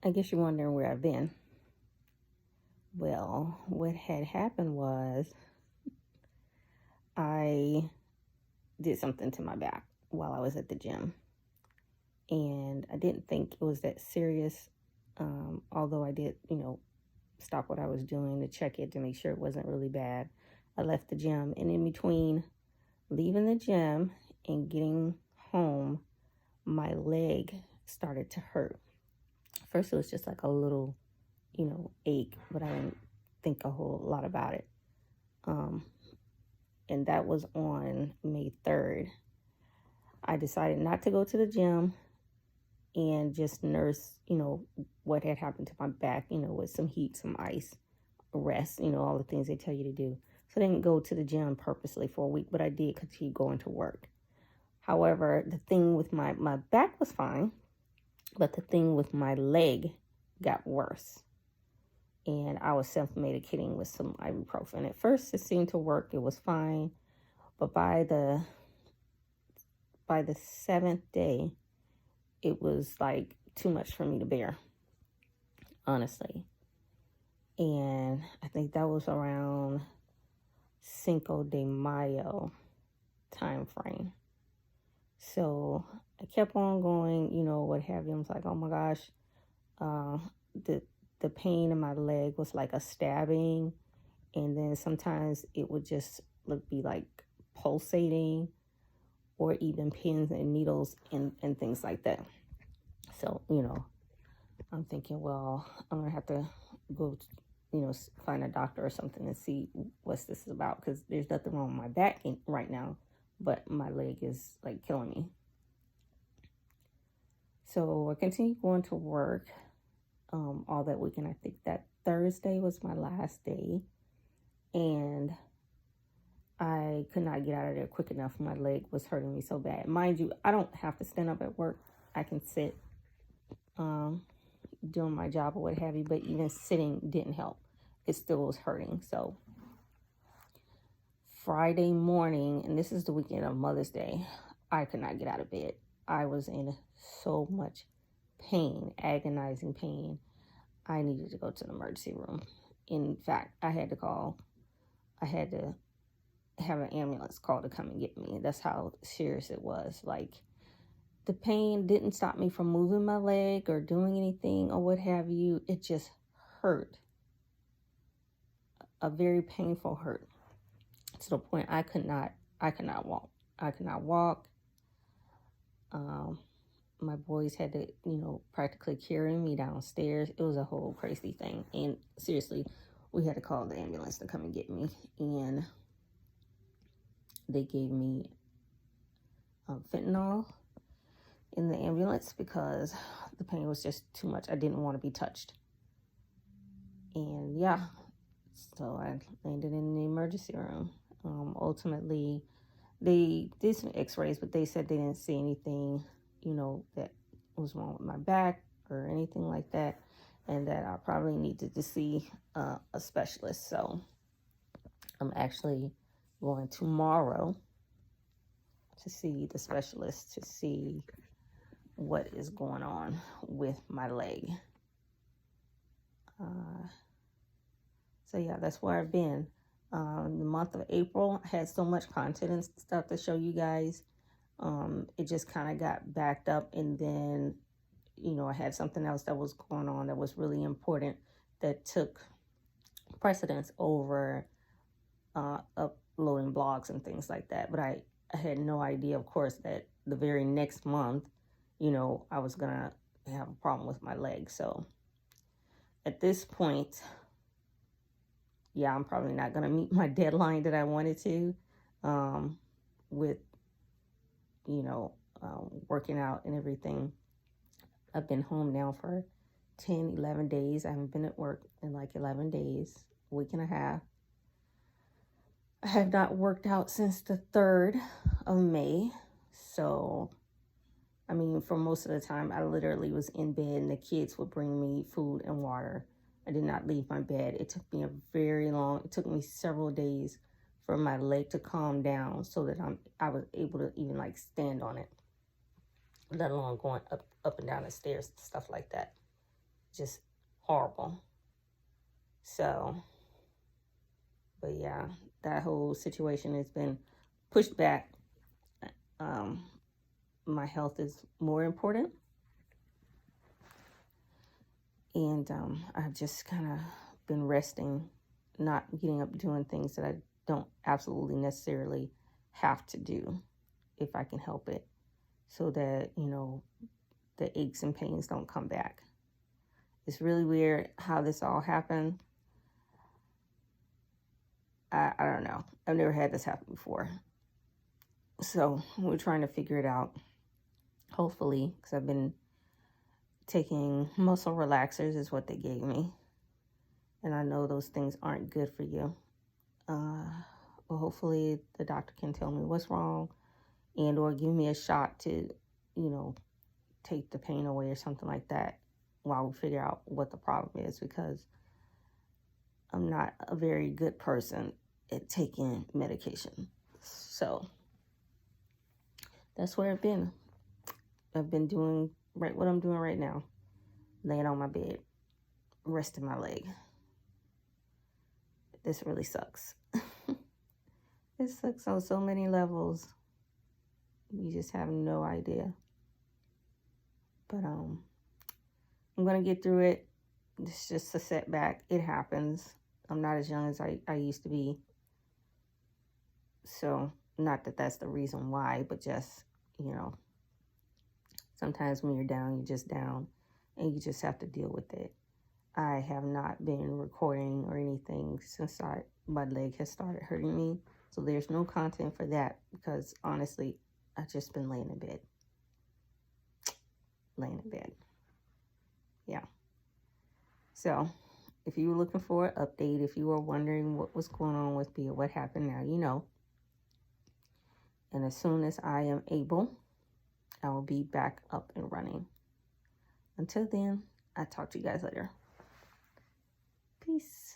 I guess you're wondering where I've been. Well, what had happened was I did something to my back while I was at the gym. And I didn't think it was that serious, although I did, stop what I was doing to check it to make sure it wasn't really bad. I left the gym, and in between leaving the gym and getting home, my leg started to hurt. First, it was just like a little, ache, but I didn't think a whole lot about it. Um, and that was on May 3rd. I decided not to go to the gym and just nurse, what had happened to my back, with some heat, some ice, rest, all the things they tell you to do. So I didn't go to the gym purposely for a week, but I did continue going to work. However, the thing with my back was fine, but the thing with my leg got worse. And I was self-medicating with some ibuprofen. At first, it seemed to work. It was fine. But by the 7th day, it was like too much for me to bear, honestly. And I think that was around Cinco de Mayo time frame. So I kept on going, what have you. I was like, oh my gosh, the pain in my leg was like a stabbing, and then sometimes it would just be like pulsating, or even pins and needles and things like that. So, I'm thinking, well, I'm going to have to go, find a doctor or something and see what this is about, because there's nothing wrong with my back right now, but my leg is like killing me. So I continued going to work all that weekend. I think that Thursday was my last day, and I could not get out of there quick enough. My leg was hurting me so bad. Mind you, I don't have to stand up at work. I can sit doing my job or what have you, but even sitting didn't help. It still was hurting. So Friday morning, and this is the weekend of Mother's Day, I could not get out of bed. I was in so much pain, agonizing pain. I needed to go to the emergency room. In fact, I had to have an ambulance call to come and get me. That's how serious it was. Like, the pain didn't stop me from moving my leg or doing anything or what have you. It just hurt. A very painful hurt, to the point I could not walk. I could not walk. My boys had to, practically carry me downstairs. It was a whole crazy thing. And seriously, we had to call the ambulance to come and get me. And they gave me fentanyl in the ambulance because the pain was just too much. I didn't want to be touched. And yeah, so I landed in the emergency room. Ultimately, they did some x-rays, but they said they didn't see anything, that was wrong with my back or anything like that, and that I probably needed to see a specialist. So I'm actually going tomorrow to see the specialist to see what is going on with my leg. So yeah, that's where I've been. The month of April, I had so much content and stuff to show you guys. It just kind of got backed up, and then, I had something else that was going on that was really important that took precedence over uploading blogs and things like that. But I had no idea, of course, that the very next month, I was going to have a problem with my leg. So at this point, yeah, I'm probably not going to meet my deadline that I wanted to with, working out and everything. I've been home now for 10, 11 days. I haven't been at work in like 11 days, a week and a half. I have not worked out since the 3rd of May. So, I mean, for most of the time, I literally was in bed and the kids would bring me food and water. I did not leave my bed. It took me it took me several days for my leg to calm down so that I was able to even like stand on it, let alone going up and down the stairs and stuff like that. just horrible. So, but yeah, that whole situation has been pushed back. My health is more important. And I've just kind of been resting, not getting up doing things that I don't absolutely necessarily have to do if I can help it, so that, the aches and pains don't come back. It's really weird how this all happened. I don't know. I've never had this happen before. So we're trying to figure it out, hopefully, because I've been taking muscle relaxers is what they gave me. And I know those things aren't good for you. Well, hopefully the doctor can tell me what's wrong and or give me a shot to, take the pain away or something like that while we figure out what the problem is, because I'm not a very good person at taking medication. So that's where I've been. I've been doing right what I'm doing right now. Laying on my bed, resting my leg. This really sucks. It sucks on so many levels. You just have no idea. But I'm gonna get through it. It's just a setback. It happens. I'm not as young as I used to be. So, not that that's the reason why, but just, sometimes when you're down, you're just down, and you just have to deal with it. I have not been recording or anything since my leg has started hurting me. So there's no content for that, because honestly, I've just been laying in bed. Yeah. So if you were looking for an update, if you were wondering what was going on with me or what happened, now you know. And as soon as I am able, I will be back up and running. Until then, I'll talk to you guys later. Peace.